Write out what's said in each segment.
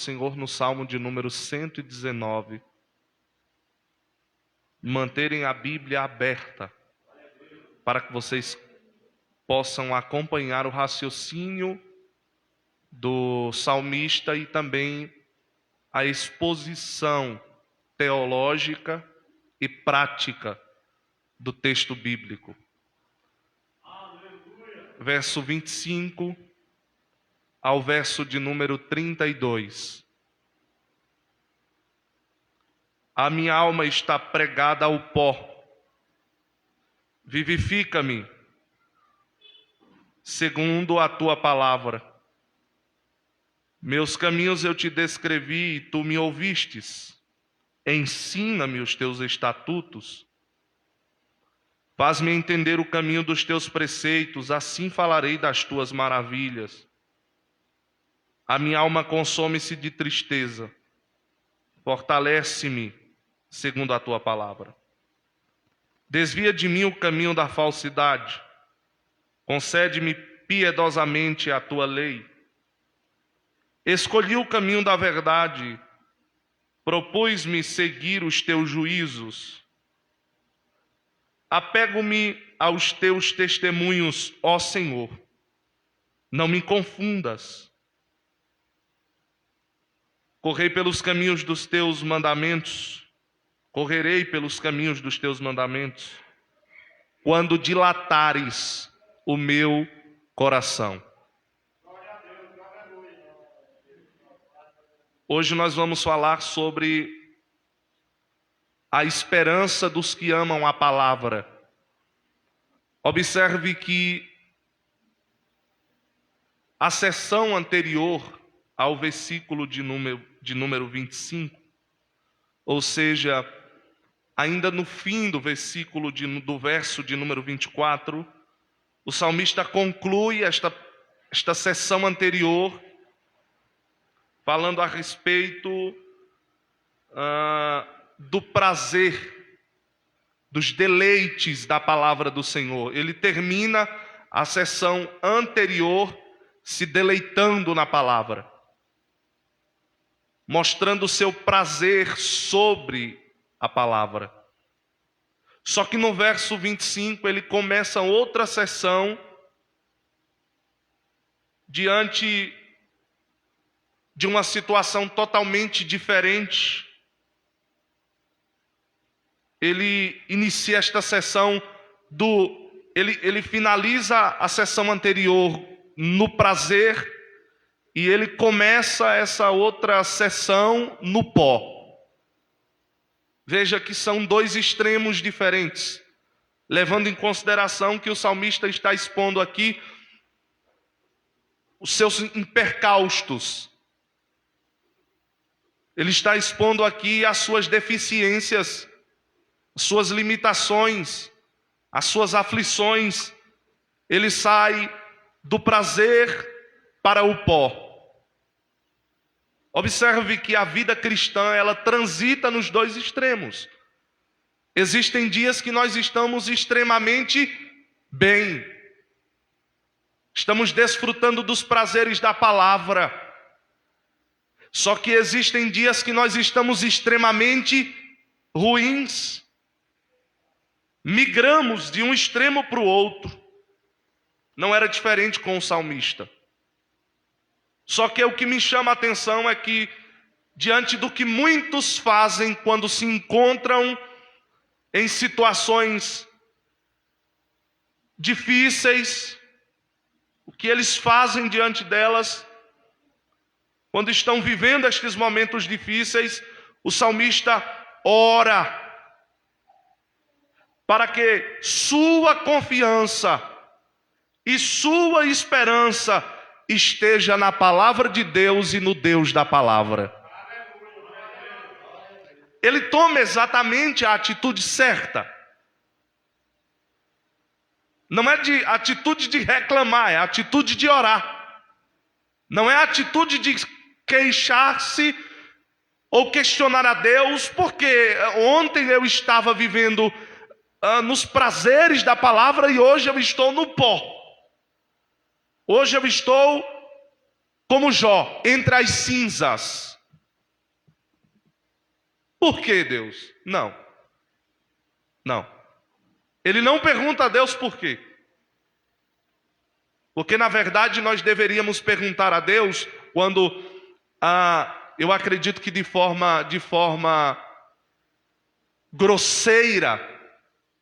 Senhor no Salmo de número 119. Manterem a Bíblia aberta, para que vocês possam acompanhar o raciocínio do salmista e também a exposição teológica e prática do texto bíblico. Verso 25 ao verso de número 32. A minha alma está pregada ao pó. Vivifica-me segundo a tua palavra. Meus caminhos eu te descrevi e tu me ouvistes. Ensina-me os teus estatutos. Faz-me entender o caminho dos teus preceitos, assim falarei das tuas maravilhas. A minha alma consome-se de tristeza. Fortalece-me segundo a tua palavra. Desvia de mim o caminho da falsidade. Concede-me piedosamente a tua lei. Escolhi o caminho da verdade. Propus-me seguir os teus juízos. Apego-me aos teus testemunhos, ó Senhor. Não me confundas. Correi pelos caminhos dos teus mandamentos. Correrei pelos caminhos dos teus mandamentos, quando dilatares o meu coração. Hoje nós vamos falar sobre a esperança dos que amam a palavra. Observe que a seção anterior ao versículo de número 25, ou seja, ainda no fim do versículo do verso de número 24, o salmista conclui esta seção anterior falando a respeito do prazer, dos deleites da palavra do Senhor. Ele termina a seção anterior se deleitando na palavra, mostrando o seu prazer sobre a palavra. Só que no verso 25 ele começa outra seção diante de uma situação totalmente diferente. Ele inicia esta sessão ele finaliza a sessão anterior no prazer e ele começa essa outra sessão no pó. Veja que são dois extremos diferentes, levando em consideração que o salmista está expondo aqui os seus impercaustos. Ele está expondo aqui as suas deficiências, as suas limitações, as suas aflições. Ele sai do prazer para o pó. Observe que a vida cristã, ela transita nos dois extremos. Existem dias que nós estamos extremamente bem. Estamos desfrutando dos prazeres da palavra. Só que existem dias que nós estamos extremamente ruins. Migramos de um extremo para o outro. Não era diferente com o salmista. Só que o que me chama a atenção é que, diante do que muitos fazem quando se encontram em situações difíceis, o que eles fazem diante delas, quando estão vivendo estes momentos difíceis, o salmista ora para que sua confiança e sua esperança esteja na palavra de Deus e no Deus da palavra. Ele toma exatamente a atitude certa. Não é de atitude de reclamar, é a atitude de orar. Não é a atitude de queixar-se ou questionar a Deus, porque ontem eu estava vivendo nos prazeres da palavra e hoje eu estou no pó. Hoje eu estou como Jó, entre as cinzas. Por que, Deus? Não. Ele não pergunta a Deus por quê. Porque, na verdade, nós deveríamos perguntar a Deus quando, eu acredito que de forma grosseira.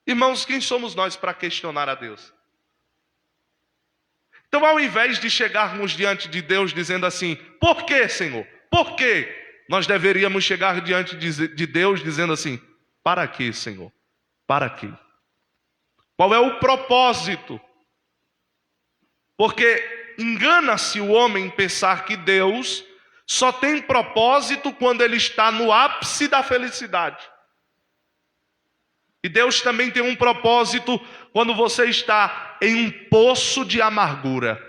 Irmãos, quem somos nós para questionar a Deus? Então, ao invés de chegarmos diante de Deus dizendo assim, por que, Senhor? Por quê? Nós deveríamos chegar diante de Deus dizendo assim, para quê, Senhor? Para quê? Qual é o propósito? Porque engana-se o homem em pensar que Deus só tem propósito quando ele está no ápice da felicidade. E Deus também tem um propósito quando você está em um poço de amargura.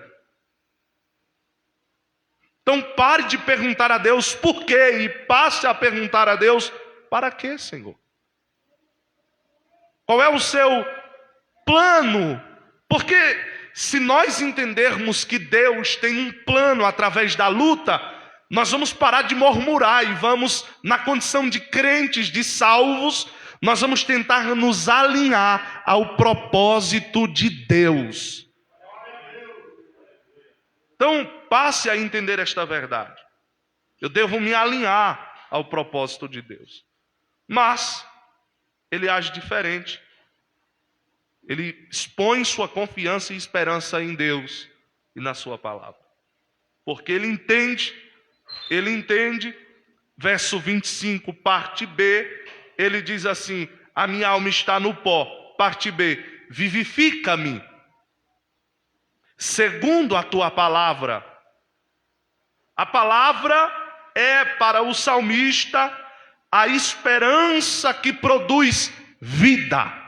Então pare de perguntar a Deus por quê e passe a perguntar a Deus, para quê, Senhor? Qual é o seu plano? Porque se nós entendermos que Deus tem um plano através da luta, nós vamos parar de murmurar e vamos, na condição de crentes, de salvos, nós vamos tentar nos alinhar ao propósito de Deus. Então, passe a entender esta verdade. Eu devo me alinhar ao propósito de Deus. Mas, ele age diferente. Ele expõe sua confiança e esperança em Deus e na sua palavra. Porque ele entende, verso 25, parte B, ele diz assim, a minha alma está no pó, parte B, vivifica-me, segundo a tua palavra. A palavra é para o salmista a esperança que produz vida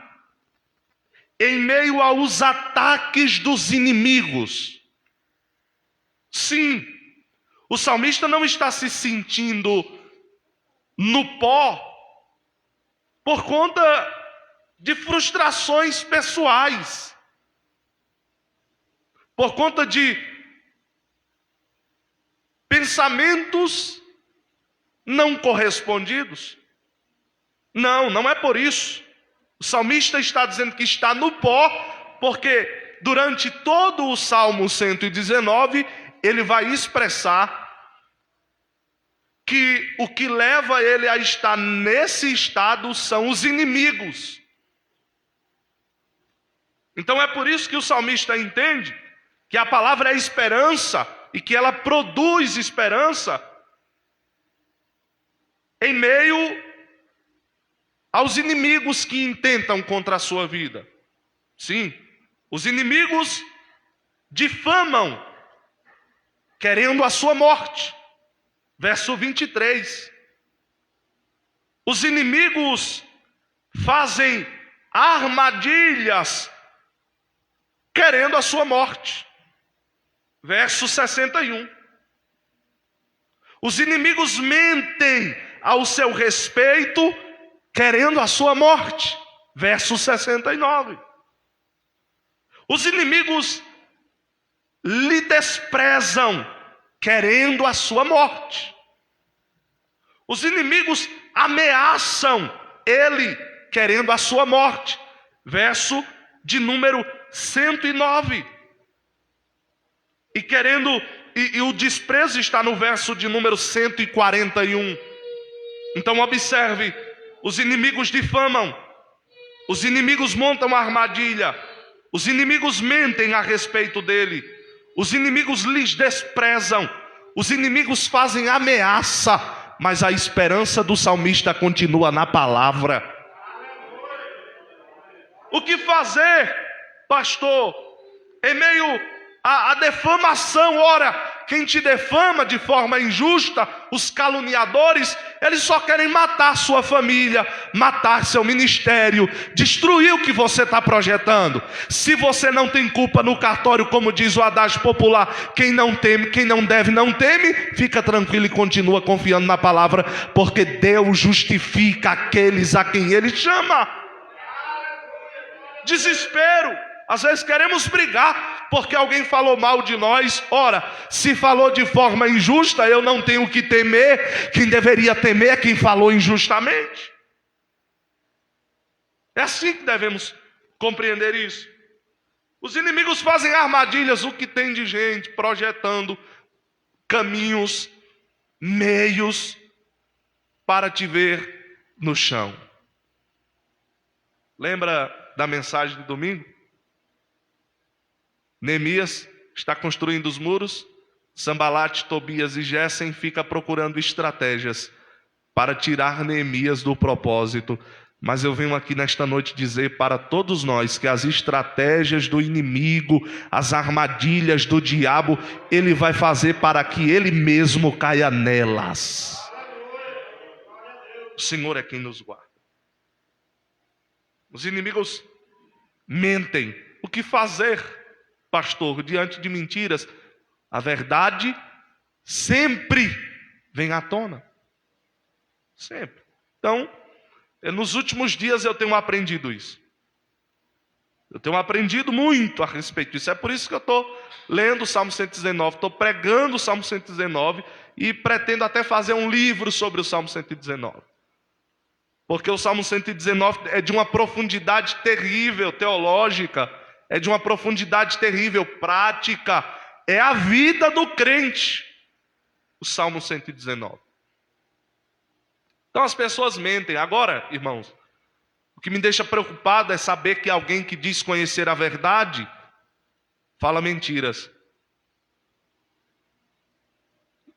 em meio aos ataques dos inimigos. Sim, o salmista não está se sentindo no pó por conta de frustrações pessoais, por conta de pensamentos não correspondidos. Não é por isso. O salmista está dizendo que está no pó, porque durante todo o Salmo 119, ele vai expressar que o que leva ele a estar nesse estado são os inimigos. Então é por isso que o salmista entende que a palavra é esperança e que ela produz esperança em meio aos inimigos que intentam contra a sua vida. Sim, os inimigos difamam, querendo a sua morte. Verso 23. Os inimigos fazem armadilhas, querendo a sua morte. Verso 61. Os inimigos mentem ao seu respeito, querendo a sua morte. Verso 69. Os inimigos lhe desprezam, querendo a sua morte. Os inimigos ameaçam ele, querendo a sua morte. Verso de número 109. E o desprezo está no verso de número 141. Então observe, os inimigos difamam, os inimigos montam armadilha, os inimigos mentem a respeito dele, os inimigos lhes desprezam, os inimigos fazem ameaça, mas a esperança do salmista continua na palavra. O que fazer, pastor, em meio à defamação? Ora, quem te defama de forma injusta, os caluniadores, eles só querem matar sua família, matar seu ministério, destruir o que você está projetando. Se você não tem culpa no cartório, como diz o adágio popular, quem não teme, quem não deve, não teme, fica tranquilo e continua confiando na palavra, porque Deus justifica aqueles a quem Ele chama. Desespero, às vezes queremos brigar, porque alguém falou mal de nós. Ora, se falou de forma injusta, eu não tenho que temer. Quem deveria temer é quem falou injustamente. É assim que devemos compreender isso. Os inimigos fazem armadilhas, o que tem de gente projetando caminhos, meios para te ver no chão. Lembra da mensagem de domingo? Neemias está construindo os muros, Sambalate, Tobias e Gessem ficam procurando estratégias para tirar Neemias do propósito. Mas eu venho aqui nesta noite dizer para todos nós que as estratégias do inimigo, as armadilhas do diabo, ele vai fazer para que ele mesmo caia nelas. O Senhor é quem nos guarda. Os inimigos mentem. O que fazer, pastor, diante de mentiras? A verdade sempre vem à tona. Sempre. Então, nos últimos dias eu tenho aprendido isso. Eu tenho aprendido muito a respeito disso. É por isso que eu estou lendo o Salmo 119, estou pregando o Salmo 119 e pretendo até fazer um livro sobre o Salmo 119. Porque o Salmo 119 é de uma profundidade terrível teológica, é de uma profundidade terrível prática, é a vida do crente, o Salmo 119. Então as pessoas mentem. Agora, irmãos, o que me deixa preocupado é saber que alguém que diz conhecer a verdade fala mentiras.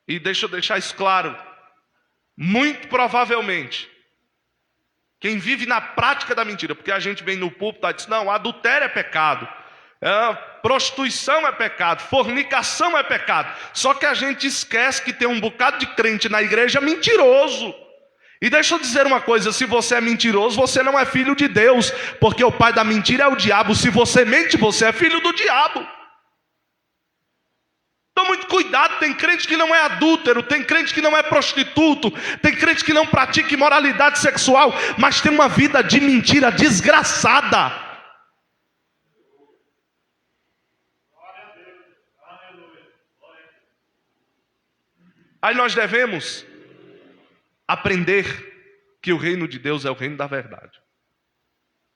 E deixa eu deixar isso claro. Muito provavelmente, quem vive na prática da mentira, porque a gente vem no púlpito e diz, não, adultério é pecado, prostituição é pecado, fornicação é pecado. Só que a gente esquece que tem um bocado de crente na igreja mentiroso. E deixa eu dizer uma coisa, se você é mentiroso, você não é filho de Deus, porque o pai da mentira é o diabo. Se você mente, você é filho do diabo. Então muito cuidado, tem crente que não é adúltero, tem crente que não é prostituto, tem crente que não pratica imoralidade sexual, mas tem uma vida de mentira desgraçada. Aí nós devemos aprender que o reino de Deus é o reino da verdade.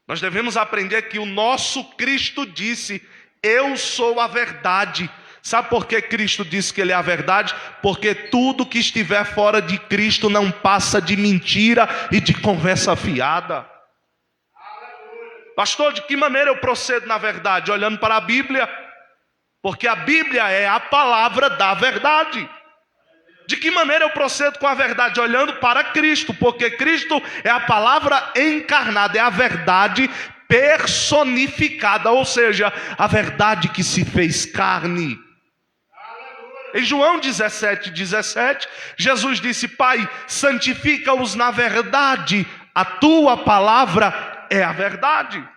Nós devemos aprender que o nosso Cristo disse, eu sou a verdade. Sabe por que Cristo disse que Ele é a verdade? Porque tudo que estiver fora de Cristo não passa de mentira e de conversa fiada. Pastor, de que maneira eu procedo na verdade? Olhando para a Bíblia, porque a Bíblia é a palavra da verdade. De que maneira eu procedo com a verdade? Olhando para Cristo, porque Cristo é a palavra encarnada, é a verdade personificada, ou seja, a verdade que se fez carne. Em João 17:17, Jesus disse, Pai, santifica-os na verdade, a tua palavra é a verdade.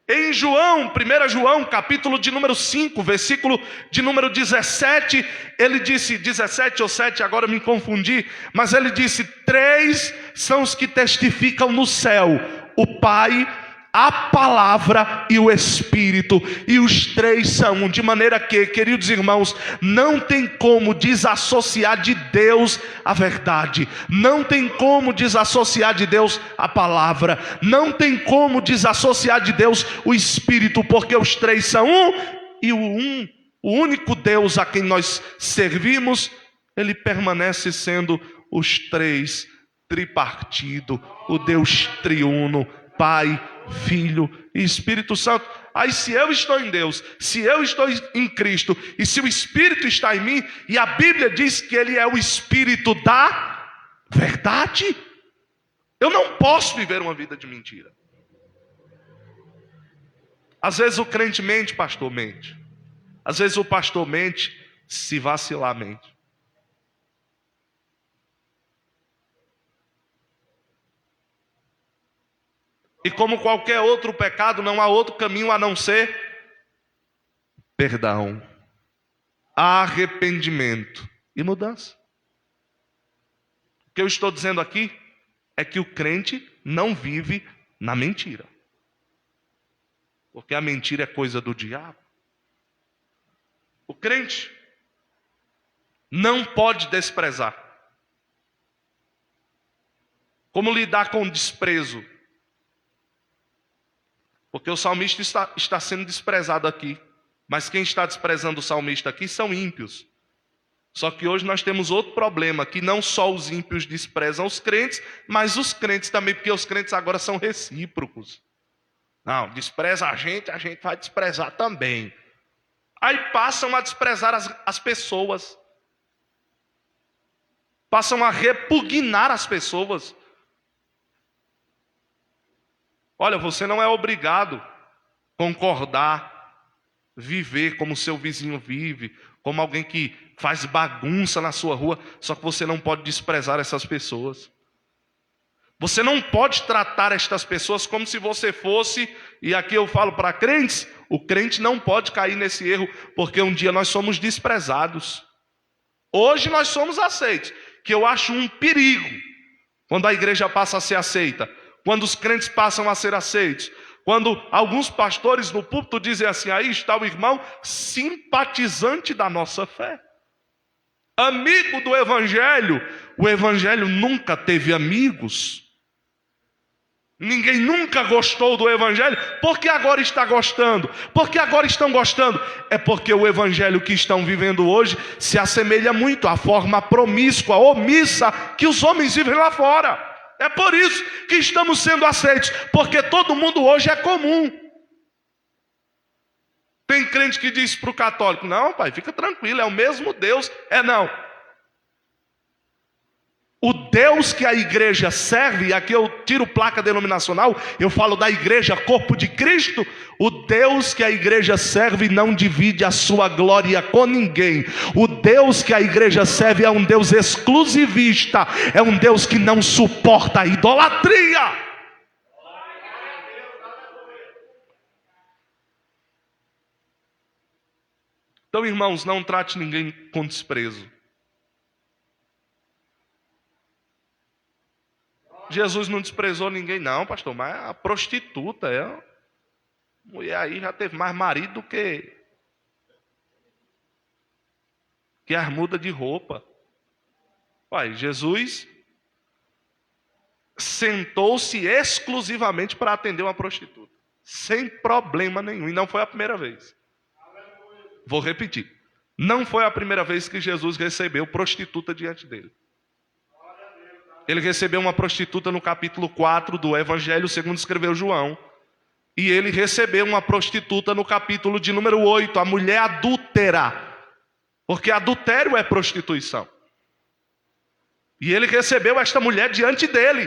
Em João, 1 João, capítulo de número 5, versículo de número 17, ele disse, 17 ou 7, agora me confundi, mas ele disse, 3 são os que testificam no céu, o Pai, a palavra e o Espírito, e os 3 são um, de maneira que, queridos irmãos, não tem como desassociar de Deus a verdade, não tem como desassociar de Deus a palavra, não tem como desassociar de Deus o Espírito, porque os 3 são um, e o único Deus a quem nós servimos, ele permanece sendo os 3 tripartido, o Deus triuno, Pai, Filho e Espírito Santo. Aí se eu estou em Deus, se eu estou em Cristo, e se o Espírito está em mim, e a Bíblia diz que Ele é o Espírito da verdade, eu não posso viver uma vida de mentira. Às vezes o crente mente, pastor, mente. Às vezes o pastor mente, se vacilar, mente. E como qualquer outro pecado, não há outro caminho a não ser perdão, arrependimento e mudança. O que eu estou dizendo aqui é que o crente não vive na mentira. Porque a mentira é coisa do diabo. O crente não pode desprezar. Como lidar com o desprezo? Porque o salmista está sendo desprezado aqui. Mas quem está desprezando o salmista aqui são ímpios. Só que hoje nós temos outro problema, que não só os ímpios desprezam os crentes, mas os crentes também, porque os crentes agora são recíprocos. Não, despreza a gente vai desprezar também. Aí passam a desprezar as pessoas. Passam a repugnar as pessoas. Olha, você não é obrigado a concordar, viver como seu vizinho vive, como alguém que faz bagunça na sua rua, só que você não pode desprezar essas pessoas. Você não pode tratar estas pessoas como se você fosse, e aqui eu falo para crentes, o crente não pode cair nesse erro, porque um dia nós somos desprezados. Hoje nós somos aceitos, que eu acho um perigo, quando a igreja passa a ser aceita, quando os crentes passam a ser aceitos, quando alguns pastores no púlpito dizem assim, aí está o irmão simpatizante da nossa fé, amigo do evangelho. O evangelho nunca teve amigos. Ninguém nunca gostou do evangelho. Por que agora está gostando? Por que agora estão gostando? É porque o evangelho que estão vivendo hoje se assemelha muito à forma promíscua, omissa que os homens vivem lá fora. É por isso que estamos sendo aceitos, porque todo mundo hoje é comum. Tem crente que diz para o católico, não pai, fica tranquilo, é o mesmo Deus. Não. O Deus que a igreja serve, e aqui eu tiro placa denominacional, eu falo da igreja, corpo de Cristo. O Deus que a igreja serve não divide a sua glória com ninguém. O Deus que a igreja serve é um Deus exclusivista, é um Deus que não suporta a idolatria. Então, irmãos, não trate ninguém com desprezo. Jesus não desprezou ninguém não, pastor, mas a prostituta, mulher aí já teve mais marido do que as mudas de roupa. Pai, Jesus sentou-se exclusivamente para atender uma prostituta, sem problema nenhum, e não foi a primeira vez. Vou repetir, não foi a primeira vez que Jesus recebeu prostituta diante dele. Ele recebeu uma prostituta no capítulo 4 do Evangelho segundo escreveu João. E ele recebeu uma prostituta no capítulo de número 8, a mulher adúltera. Porque adultério é prostituição. E ele recebeu esta mulher diante dele.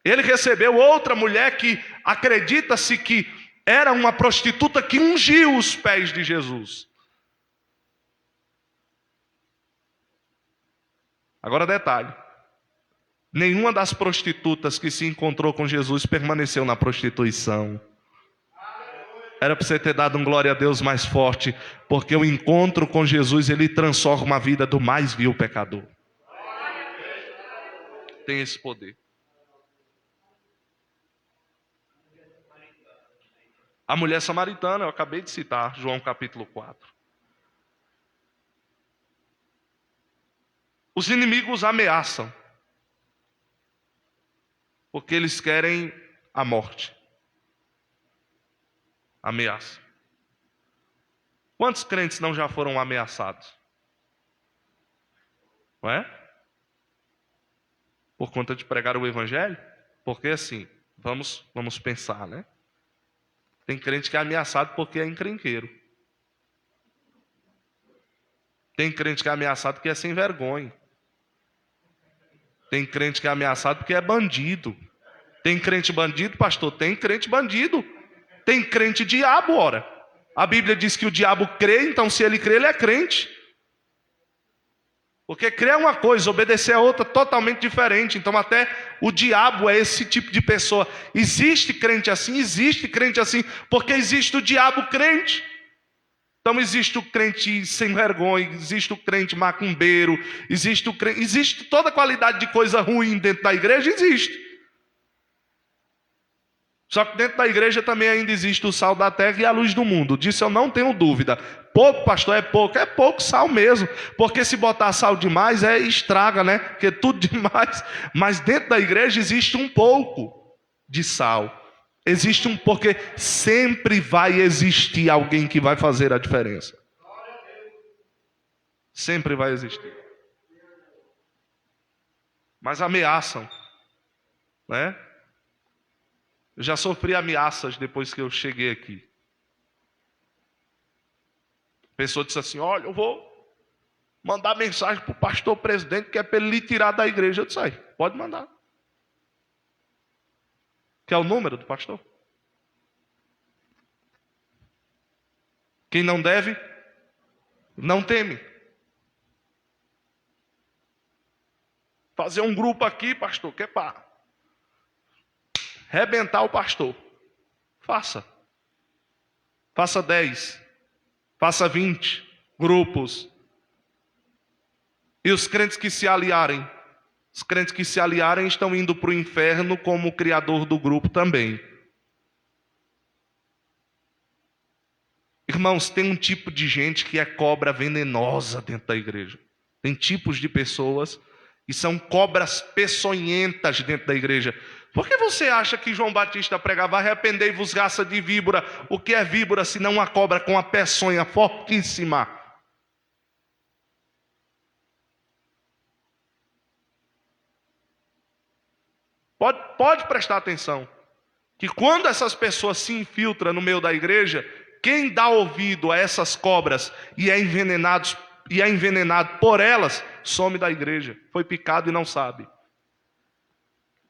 Ele recebeu outra mulher que acredita-se que era uma prostituta que ungiu os pés de Jesus. Agora detalhe. Nenhuma das prostitutas que se encontrou com Jesus permaneceu na prostituição. Era para você ter dado um glória a Deus mais forte, porque o encontro com Jesus, ele transforma a vida do mais vil pecador. Tem esse poder. A mulher samaritana, eu acabei de citar, João capítulo 4. Os inimigos ameaçam, porque eles querem a morte. Ameaça. Quantos crentes não já foram ameaçados? Não é? Por conta de pregar o evangelho? Porque assim, vamos pensar, né? Tem crente que é ameaçado porque é encrenqueiro. Tem crente que é ameaçado porque é sem vergonha. Tem crente que é ameaçado porque é bandido. Tem crente bandido, pastor? Tem crente bandido. Tem crente diabo, ora. A Bíblia diz que o diabo crê, então se ele crê, ele é crente. Porque crer é uma coisa, obedecer é outra totalmente diferente. Então até o diabo é esse tipo de pessoa. Existe crente assim, porque existe o diabo crente. Então existe o crente sem vergonha, existe o crente macumbeiro, existe toda qualidade de coisa ruim dentro da igreja, existe. Só que dentro da igreja também ainda existe o sal da terra e a luz do mundo. Disso eu não tenho dúvida. Pouco, pastor, é pouco sal mesmo. Porque se botar sal demais, estraga, né? Porque tudo demais. Mas dentro da igreja existe um pouco de sal. Existe porque sempre vai existir alguém que vai fazer a diferença. Sempre vai existir. Mas ameaçam, né? Eu já sofri ameaças depois que eu cheguei aqui. A pessoa disse assim: olha, eu vou mandar mensagem para o pastor presidente que é para ele lhe tirar da igreja. Eu disse: aí, pode mandar. Quer o número do pastor? Quem não deve, não teme. Fazer um grupo aqui, pastor, que é para rebentar o pastor. Faça. Faça 10. Faça 20 grupos. E os crentes que se aliarem. Os crentes que se aliarem estão indo para o inferno como o criador do grupo também. Irmãos, tem um tipo de gente que é cobra venenosa dentro da igreja. Tem tipos de pessoas que são cobras peçonhentas dentro da igreja. Por que você acha que João Batista pregava: arrependei-vos, raça de víbora? O que é víbora senão uma cobra com uma peçonha fortíssima? Pode prestar atenção, que quando essas pessoas se infiltram no meio da igreja, quem dá ouvido a essas cobras e é envenenado por elas, some da igreja. Foi picado e não sabe.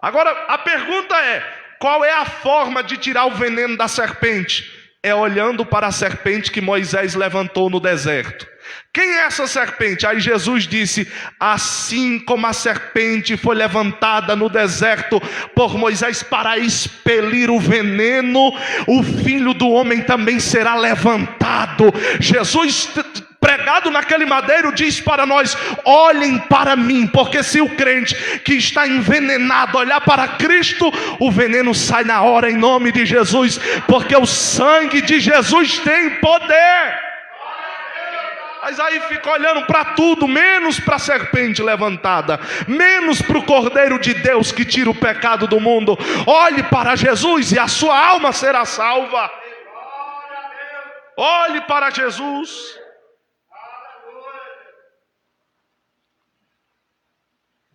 Agora, a pergunta é: qual é a forma de tirar o veneno da serpente? É olhando para a serpente que Moisés levantou no deserto. Quem é essa serpente? Aí Jesus disse: assim como a serpente foi levantada no deserto por Moisés para expelir o veneno, o Filho do Homem também será levantado. Jesus, pregado naquele madeiro, diz para nós: olhem para mim, porque se o crente que está envenenado olhar para Cristo, o veneno sai na hora, em nome de Jesus, porque o sangue de Jesus tem poder. Mas aí fica olhando para tudo, menos para a serpente levantada, menos para o Cordeiro de Deus que tira o pecado do mundo. Olhe para Jesus e a sua alma será salva. Olhe para Jesus.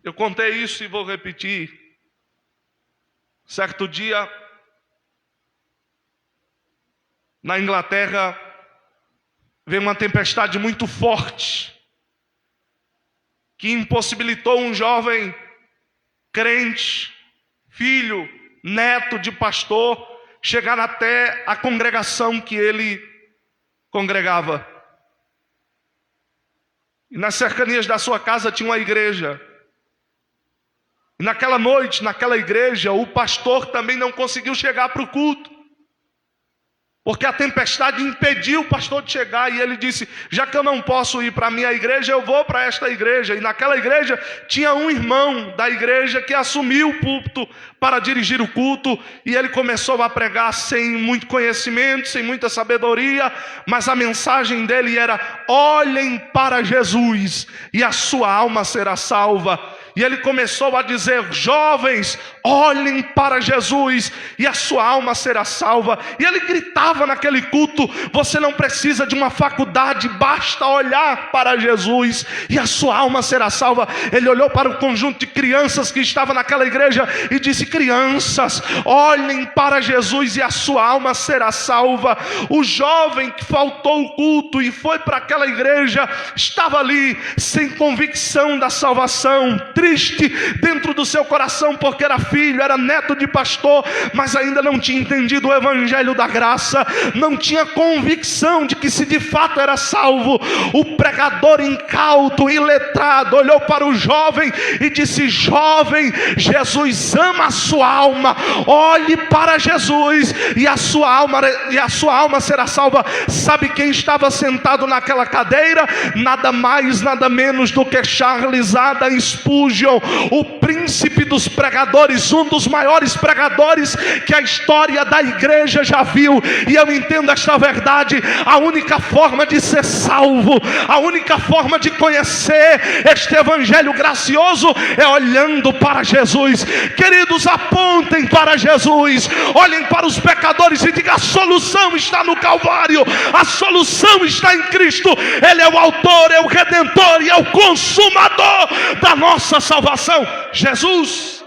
Eu contei isso e vou repetir. Certo dia, na Inglaterra, veio uma tempestade muito forte, que impossibilitou um jovem crente, filho, neto de pastor, chegar até a congregação que ele congregava. E nas cercanias da sua casa tinha uma igreja. E naquela noite, naquela igreja, o pastor também não conseguiu chegar para o culto, porque a tempestade impediu o pastor de chegar. E ele disse: já que eu não posso ir para a minha igreja, eu vou para esta igreja. E naquela igreja tinha um irmão da igreja que assumiu o púlpito para dirigir o culto. E ele começou a pregar sem muito conhecimento, sem muita sabedoria, mas a mensagem dele era: olhem para Jesus e a sua alma será salva. E ele começou a dizer: jovens, olhem para Jesus e a sua alma será salva. E ele gritava naquele culto: você não precisa de uma faculdade, basta olhar para Jesus e a sua alma será salva. Ele olhou para o conjunto de crianças que estava naquela igreja e disse: crianças, olhem para Jesus e a sua alma será salva. O jovem que faltou o culto e foi para aquela igreja estava ali sem convicção da salvação, triste dentro do seu coração, porque era filho, era neto de pastor, mas ainda não tinha entendido o evangelho da graça, não tinha convicção de que se de fato era salvo. O pregador incauto, iletrado, olhou para o jovem e disse: jovem, Jesus ama a sua alma, olhe para Jesus e a sua alma será salva. Sabe quem estava sentado naquela cadeira? Nada mais, nada menos do que Charles Adam Spurgeon, o príncipe dos pregadores és um dos maiores pregadores que a história da igreja já viu. E eu entendo esta verdade. A única forma de ser salvo, a única forma de conhecer este evangelho gracioso é olhando para Jesus. Queridos, apontem para Jesus, olhem para os pecadores e digam: a solução está no Calvário, a solução está em Cristo. Ele é o autor, é o redentor e é o consumador da nossa salvação. Jesus,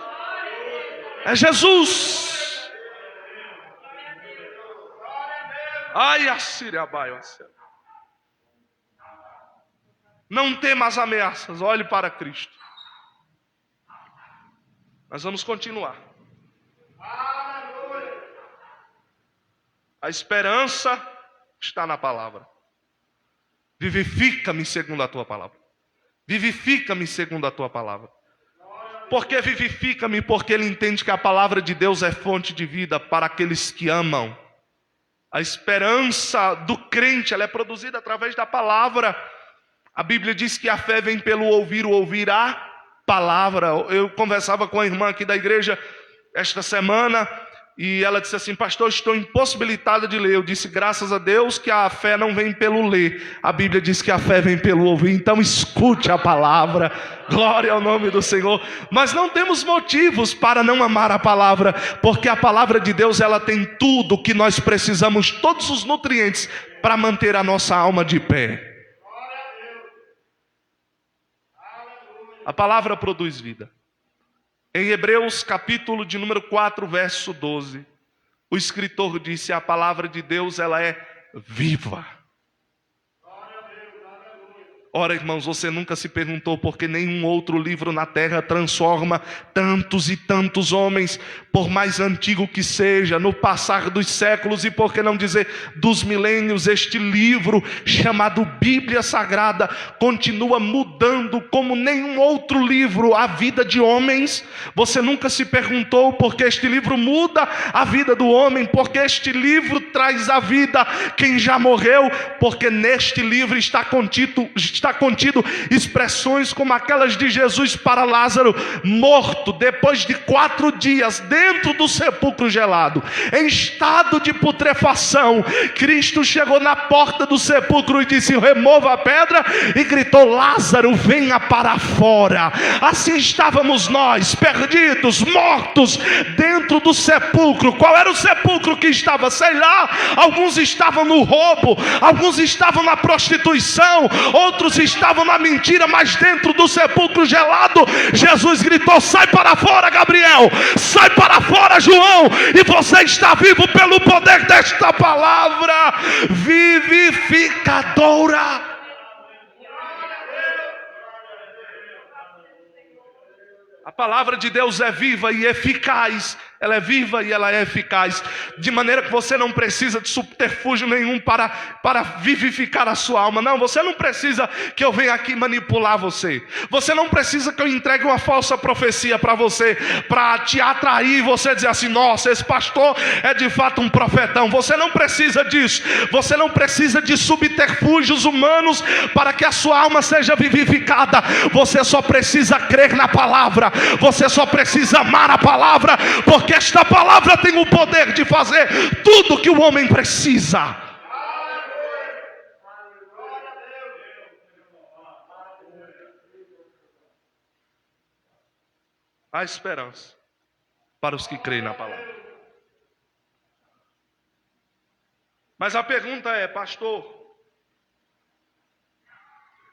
é Jesus. Ai, a Síria, não tema as ameaças, olhe para Cristo. Nós vamos continuar. A esperança está na palavra. Vivifica-me segundo a tua palavra. Vivifica-me segundo a tua palavra. Por que vivifica-me? Porque ele entende que a palavra de Deus é fonte de vida para aqueles que amam. A esperança do crente, ela é produzida através da palavra. A Bíblia diz que a fé vem pelo ouvir, o ouvir a palavra. Eu conversava com a irmã aqui da igreja esta semana e ela disse assim: pastor, estou impossibilitada de ler. Eu disse: graças a Deus que a fé não vem pelo ler. A Bíblia diz que a fé vem pelo ouvir. Então escute a palavra. Glória ao nome do Senhor. Nós não temos motivos para não amar a palavra, porque a palavra de Deus, ela tem tudo que nós precisamos, todos os nutrientes para manter a nossa alma de pé. A palavra produz vida. Em Hebreus capítulo de número 4, verso 12, o escritor disse: a palavra de Deus, ela é viva. Ora, irmãos, você nunca se perguntou por que nenhum outro livro na terra transforma tantos e tantos homens, por mais antigo que seja, no passar dos séculos e por que não dizer dos milênios? Este livro chamado Bíblia Sagrada continua mudando como nenhum outro livro a vida de homens. Você nunca se perguntou por que este livro muda a vida do homem? Porque este livro traz à vida quem já morreu, porque neste livro está contido expressões como aquelas de Jesus para Lázaro, morto depois de 4 dias dentro do sepulcro gelado, em estado de putrefação. Cristo chegou na porta do sepulcro e disse: remova a pedra, e gritou: Lázaro, venha para fora. Assim estávamos nós, perdidos, mortos dentro do sepulcro. Qual era o sepulcro que estava? Sei lá. Alguns estavam no roubo, alguns estavam na prostituição, outros estavam na mentira, mas dentro do sepulcro gelado, Jesus gritou: sai para fora, Gabriel, sai para fora, João, e você está vivo pelo poder desta palavra vivificadora. A palavra de Deus é viva e eficaz. Ela é viva e ela é eficaz, de maneira que você não precisa de subterfúgio nenhum para vivificar a sua alma. Não, você não precisa que eu venha aqui manipular você. Você não precisa que eu entregue uma falsa profecia para você, para te atrair e você dizer assim: nossa, esse pastor é de fato um profetão. Você não precisa disso. Você não precisa de subterfúgios humanos para que a sua alma seja vivificada. Você só precisa crer na palavra. Você só precisa amar a palavra, porque esta palavra tem o poder de fazer tudo que o homem precisa. Há esperança para os que creem na palavra. Mas a pergunta é: pastor,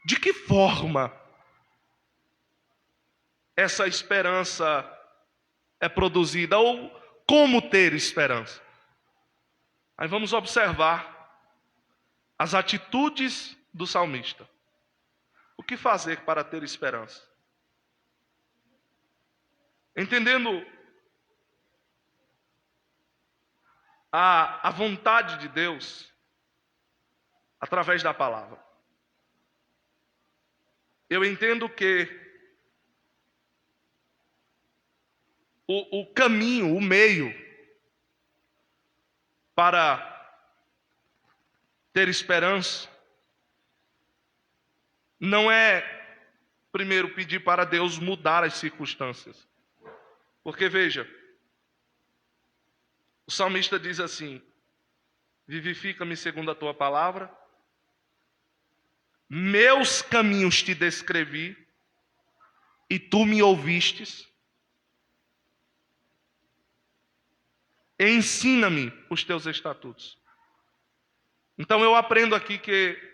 de que forma essa esperança é produzida, ou como ter esperança? Aí vamos observar as atitudes do salmista. O que fazer para ter esperança? Entendendo a vontade de Deus através da palavra. Eu entendo que o caminho, o meio para ter esperança não é primeiro pedir para Deus mudar as circunstâncias. Porque veja, o salmista diz assim: vivifica-me segundo a tua palavra, meus caminhos te descrevi, e tu me ouvistes. Ensina-me os teus estatutos. Então eu aprendo aqui que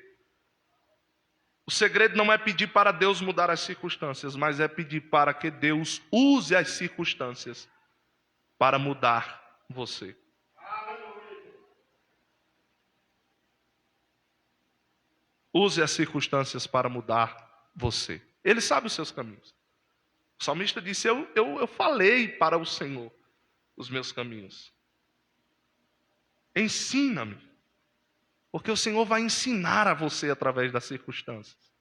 o segredo não é pedir para Deus mudar as circunstâncias, mas é pedir para que Deus use as circunstâncias para mudar você. Use as circunstâncias para mudar você. Ele sabe os seus caminhos. O salmista disse: eu falei para o Senhor os meus caminhos. Ensina-me. Porque o Senhor vai ensinar a você através das circunstâncias.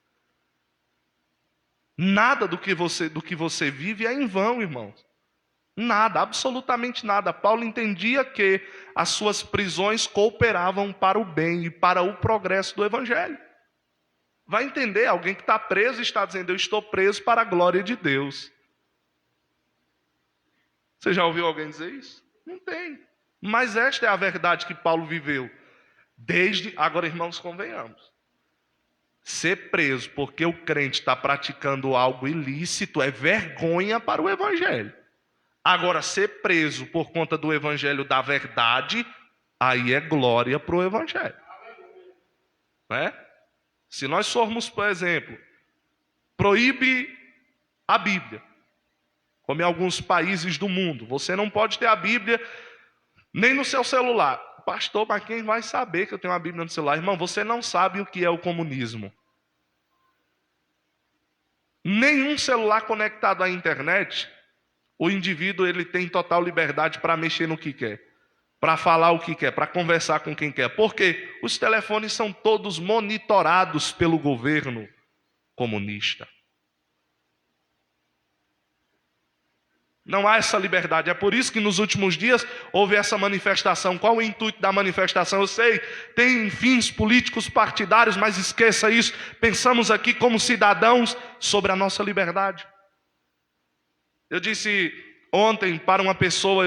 Nada do que você vive é em vão, irmãos. Nada, absolutamente nada. Paulo entendia que as suas prisões cooperavam para o bem e para o progresso do Evangelho. Vai entender, alguém que está preso está dizendo: eu estou preso para a glória de Deus. Você já ouviu alguém dizer isso? Não tem. Mas esta é a verdade que Paulo viveu. Agora, irmãos, convenhamos. Ser preso porque o crente está praticando algo ilícito é vergonha para o Evangelho. Agora, ser preso por conta do Evangelho da verdade, aí é glória para o Evangelho. Né? Se nós formos, por exemplo, proíbe a Bíblia, como em alguns países do mundo, você não pode ter a Bíblia nem no seu celular. Pastor, mas quem vai saber que eu tenho uma Bíblia no celular? Irmão, você não sabe o que é o comunismo. Nenhum celular conectado à internet, o indivíduo ele tem total liberdade para mexer no que quer, para falar o que quer, para conversar com quem quer. Porque os telefones são todos monitorados pelo governo comunista. Não há essa liberdade. É por isso que nos últimos dias houve essa manifestação. Qual o intuito da manifestação? Eu sei, tem fins políticos partidários, mas esqueça isso. Pensamos aqui como cidadãos sobre a nossa liberdade. Eu disse ontem para uma pessoa,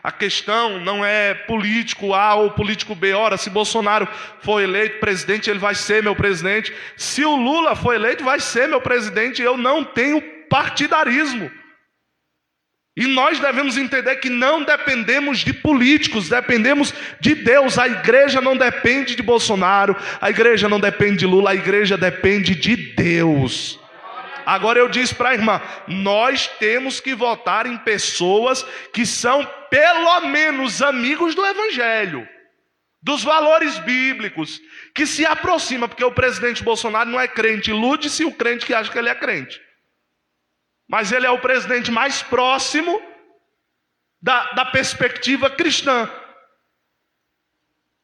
a questão não é político A ou político B. Ora, se Bolsonaro for eleito presidente, ele vai ser meu presidente. Se o Lula for eleito, vai ser meu presidente. Eu não tenho partidarismo. E nós devemos entender que não dependemos de políticos, dependemos de Deus. A igreja não depende de Bolsonaro, a igreja não depende de Lula, a igreja depende de Deus. Agora eu disse para a irmã, nós temos que votar em pessoas que são pelo menos amigos do Evangelho, dos valores bíblicos, que se aproximam, porque o presidente Bolsonaro não é crente, ilude-se o crente que acha que ele é crente. Mas ele é o presidente mais próximo da perspectiva cristã.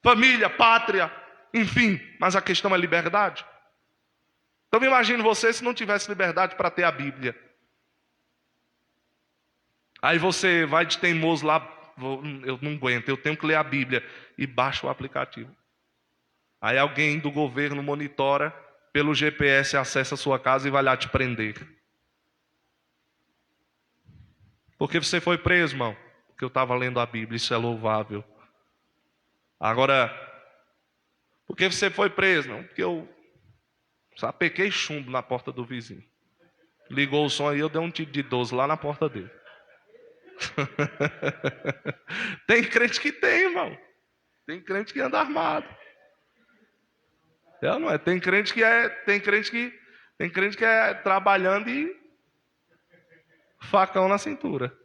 Família, pátria, enfim. Mas a questão é liberdade. Então imagine você se não tivesse liberdade para ter a Bíblia. Aí você vai de teimoso lá, eu não aguento, eu tenho que ler a Bíblia. E baixa o aplicativo. Aí alguém do governo monitora, pelo GPS acessa a sua casa e vai lá te prender. Porque você foi preso, irmão? Porque eu estava lendo a Bíblia, isso é louvável. Agora, por que você foi preso? Não, porque eu sapequei chumbo na porta do vizinho. Ligou o som aí, eu dei um tiro de 12 lá na porta dele. Tem crente que tem, irmão. Tem crente que anda armado. Não é? Tem crente que é trabalhando e facão na cintura.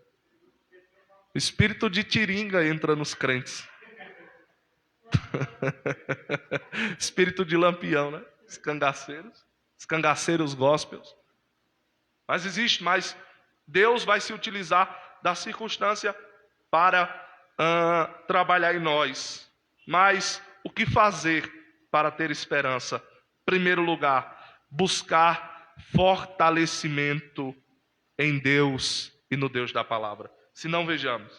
O espírito de tiringa entra nos crentes. Espírito de lampião, né? Escangaceiros gospels. Mas Deus vai se utilizar da circunstância para trabalhar em nós. Mas o que fazer para ter esperança? Em primeiro lugar, buscar fortalecimento em Deus e no Deus da palavra. Se não, vejamos.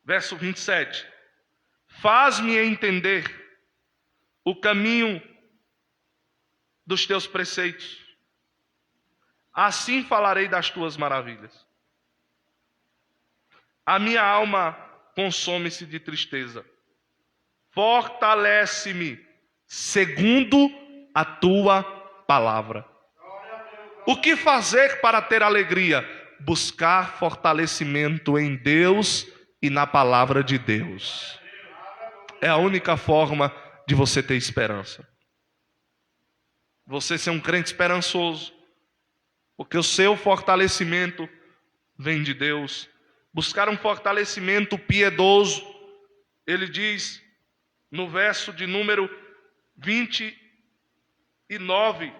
Verso 27. Faz-me entender o caminho dos teus preceitos. Assim falarei das tuas maravilhas. A minha alma consome-se de tristeza. Fortalece-me segundo a tua palavra. O que fazer para ter alegria? Buscar fortalecimento em Deus e na palavra de Deus. É a única forma de você ter esperança. Você ser um crente esperançoso, porque o seu fortalecimento vem de Deus. Buscar um fortalecimento piedoso. Ele diz no verso de número 29,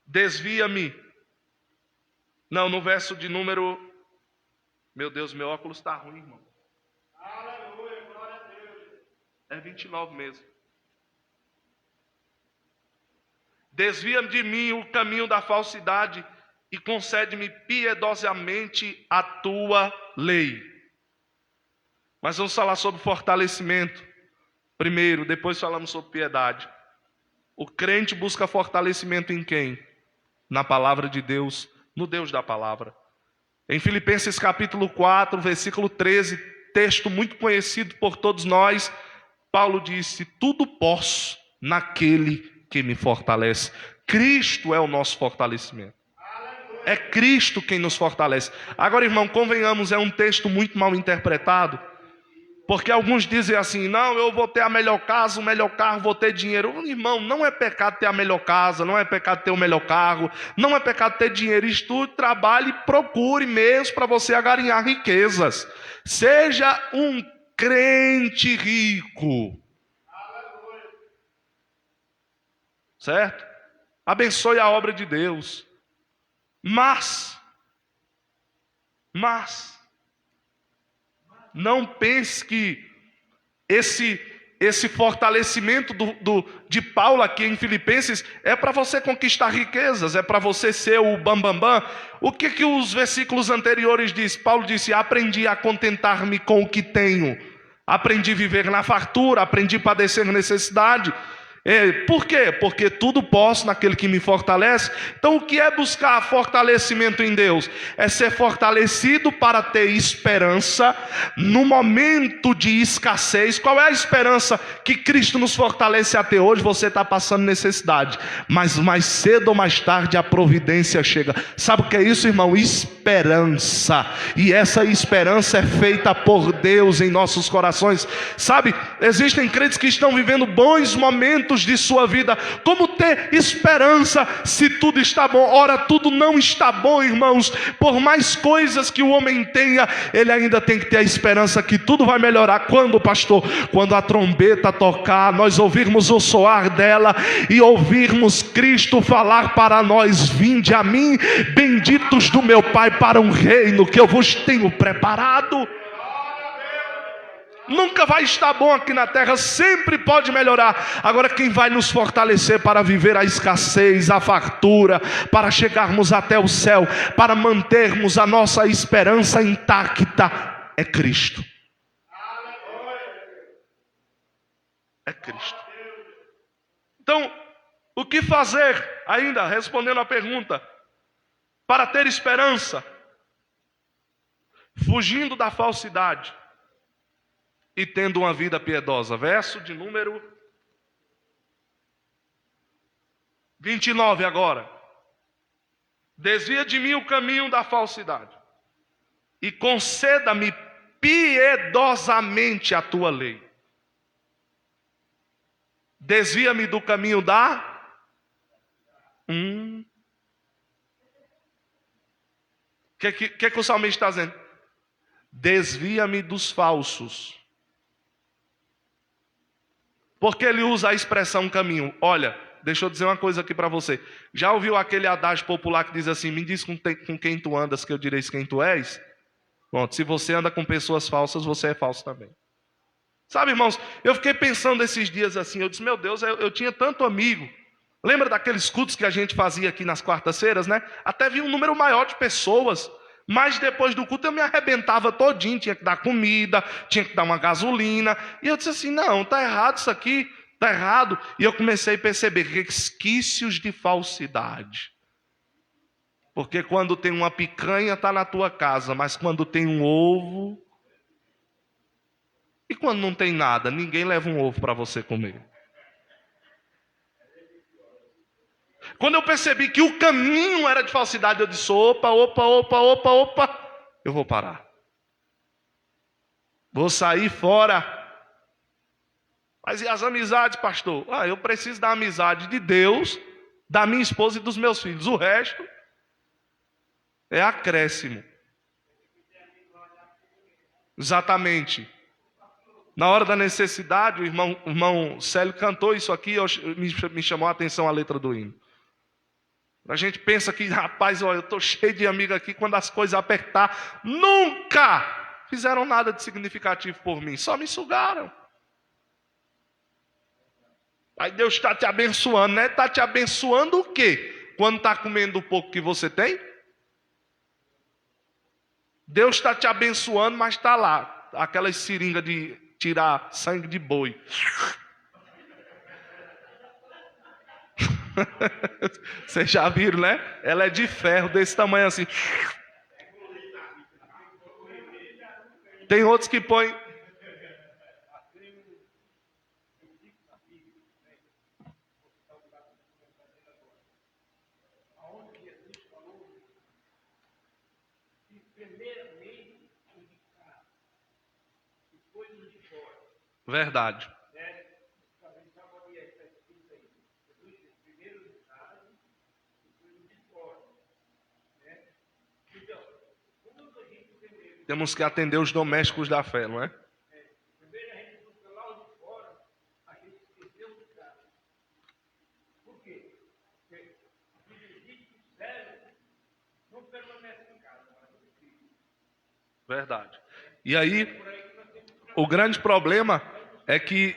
desvia-me. Não, no verso de número... Meu Deus, meu óculos está ruim, irmão. Aleluia, glória a Deus. É 29 mesmo. Desvia-me de mim o caminho da falsidade e concede-me piedosamente a tua lei. Mas vamos falar sobre fortalecimento primeiro, depois falamos sobre piedade. O crente busca fortalecimento em quem? Na palavra de Deus, no Deus da palavra. Em Filipenses capítulo 4, versículo 13, texto muito conhecido por todos nós, Paulo disse: tudo posso naquele que me fortalece. Cristo é o nosso fortalecimento. É Cristo quem nos fortalece. Agora, irmão, convenhamos, é um texto muito mal interpretado, porque alguns dizem assim: não, eu vou ter a melhor casa, o melhor carro, vou ter dinheiro. Irmão, não é pecado ter a melhor casa, não é pecado ter o melhor carro, não é pecado ter dinheiro. Estude, trabalhe, procure meios para você agarinhar riquezas. Seja um crente rico. Certo? Abençoe a obra de Deus. Mas não pense que esse fortalecimento de Paulo aqui em Filipenses é para você conquistar riquezas, é para você ser o bambambam. O que os versículos anteriores diz? Paulo disse: aprendi a contentar-me com o que tenho, aprendi a viver na fartura, aprendi a padecer necessidade. Por quê? Porque tudo posso naquele que me fortalece. Então o que é buscar fortalecimento em Deus? É ser fortalecido para ter esperança no momento de escassez. Qual é a esperança que Cristo nos fortalece até hoje? Você está passando necessidade, mas mais cedo ou mais tarde a providência chega. Sabe o que é isso, irmão? Esperança. E essa esperança é feita por Deus em nossos corações. Sabe, existem crentes que estão vivendo bons momentos de sua vida. Como ter esperança se tudo está bom? Ora, tudo não está bom, irmãos. Por mais coisas que o homem tenha, ele ainda tem que ter a esperança que tudo vai melhorar. Quando, pastor? Quando a trombeta tocar, nós ouvirmos o soar dela e ouvirmos Cristo falar para nós: vinde a mim, benditos do meu Pai, para um reino que eu vos tenho preparado. Nunca vai estar bom aqui na terra, sempre pode melhorar. Agora, quem vai nos fortalecer para viver a escassez, a fartura, para chegarmos até o céu, para mantermos a nossa esperança intacta, é Cristo. É Cristo. Então, o que fazer, ainda respondendo a pergunta, para ter esperança? Fugindo da falsidade e tendo uma vida piedosa. Verso de número 29 agora. Desvia de mim o caminho da falsidade e conceda-me piedosamente a tua lei. Desvia-me do caminho da... O que o salmista está dizendo? Desvia-me dos falsos. Porque ele usa a expressão caminho. Olha, deixa eu dizer uma coisa aqui para você. Já ouviu aquele adágio popular que diz assim: me diz com quem tu andas, que eu direi quem tu és? Pronto, se você anda com pessoas falsas, você é falso também. Sabe, irmãos, eu fiquei pensando esses dias assim, eu disse: meu Deus, eu tinha tanto amigo. Lembra daqueles cultos que a gente fazia aqui nas quartas-feiras, né? Até vi um número maior de pessoas. Mas depois do culto eu me arrebentava todinho, tinha que dar comida, tinha que dar uma gasolina. E eu disse assim: não, está errado isso aqui, está errado. E eu comecei a perceber resquícios de falsidade. Porque quando tem uma picanha está na tua casa, mas quando tem um ovo, quando não tem nada, ninguém leva um ovo para você comer. Quando eu percebi que o caminho era de falsidade, eu disse: opa, eu vou parar. Vou sair fora. Mas e as amizades, pastor? Eu preciso da amizade de Deus, da minha esposa e dos meus filhos. O resto é acréscimo. Exatamente. Na hora da necessidade, o irmão Célio cantou isso aqui, me chamou a atenção a letra do hino. A gente pensa que, rapaz, olha, eu estou cheio de amigo aqui, quando as coisas apertar, nunca fizeram nada de significativo por mim, só me sugaram. Aí Deus está te abençoando, né? Está te abençoando o quê? Quando está comendo o pouco que você tem? Deus está te abençoando, mas está lá, aquelas seringas de tirar sangue de boi. Vocês já viram, né? Ela é de ferro, desse tamanho assim. Tem outros que põem. Verdade. Temos que atender os domésticos da fé, não é? Verdade. E aí, o grande problema é que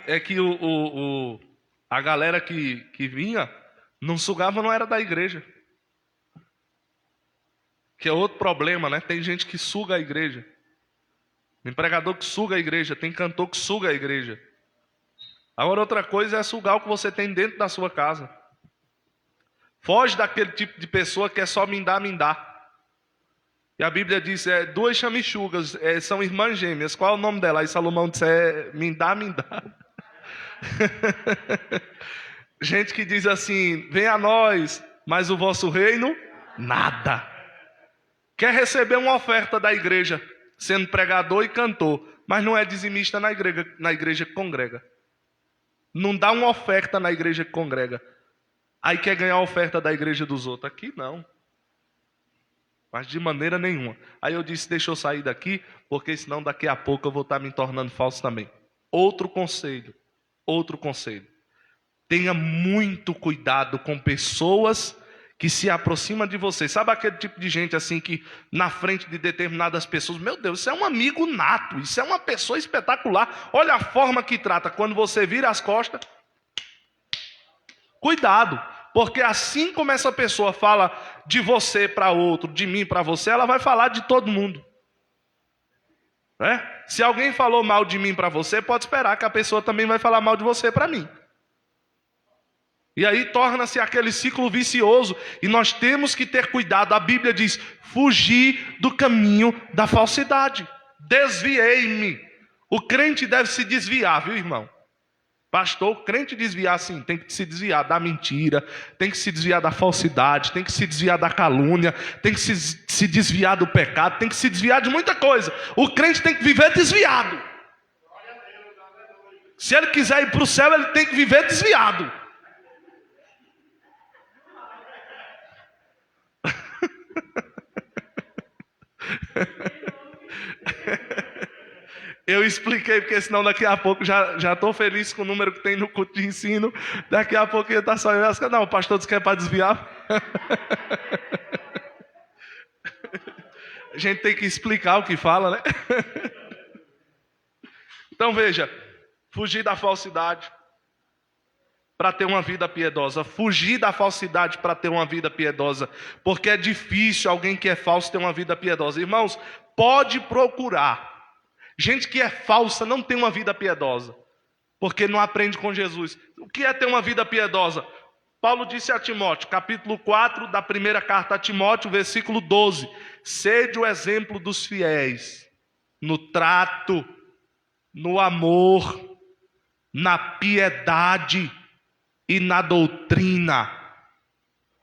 a galera que vinha não sugava, não era da igreja. Que é outro problema, né? Tem gente que suga a igreja. Tem pregador que suga a igreja. Tem cantor que suga a igreja. Agora outra coisa é sugar o que você tem dentro da sua casa. Foge daquele tipo de pessoa que é só mindar. E a Bíblia diz, duas chamichugas, são irmãs gêmeas. Qual é o nome dela? Aí Salomão disse, mindar. Gente que diz assim, vem a nós, mas o vosso reino, nada. Quer receber uma oferta da igreja, sendo pregador e cantor, mas não é dizimista na igreja que congrega. Não dá uma oferta na igreja que congrega. Aí quer ganhar a oferta da igreja dos outros. Aqui não. Mas de maneira nenhuma. Aí eu disse, deixa eu sair daqui, porque senão daqui a pouco eu vou estar me tornando falso também. Outro conselho. Tenha muito cuidado com pessoas que se aproximam de você. Sabe aquele tipo de gente assim que na frente de determinadas pessoas, meu Deus, isso é um amigo nato, isso é uma pessoa espetacular. Olha a forma que trata. Quando você vira as costas, cuidado. Porque assim como essa pessoa fala de você para outro, de mim para você, ela vai falar de todo mundo. Se alguém falou mal de mim para você, pode esperar que a pessoa também vai falar mal de você para mim. E aí torna-se aquele ciclo vicioso. E nós temos que ter cuidado. A Bíblia diz, fugir do caminho da falsidade. Desviei-me. O crente deve se desviar, viu, irmão? Pastor, o crente desviar sim, tem que se desviar da mentira, tem que se desviar da falsidade, tem que se desviar da calúnia, tem que se desviar do pecado, tem que se desviar de muita coisa. O crente tem que viver desviado. Se ele quiser ir para o céu, ele tem que viver desviado. Eu expliquei, porque senão daqui a pouco já estou feliz com o número que tem no culto de ensino. Daqui a pouco ele está só eu. Não, o pastor disse que é para desviar. A gente tem que explicar o que fala, né? Então veja, fugir da falsidade para ter uma vida piedosa. Fugir da falsidade para ter uma vida piedosa. Porque é difícil alguém que é falso ter uma vida piedosa. Irmãos, pode procurar. Gente que é falsa não tem uma vida piedosa, porque não aprende com Jesus. O que é ter uma vida piedosa? Paulo disse a Timóteo, capítulo 4 da primeira carta a Timóteo, versículo 12. Sede o exemplo dos fiéis, no trato, no amor, na piedade e na doutrina.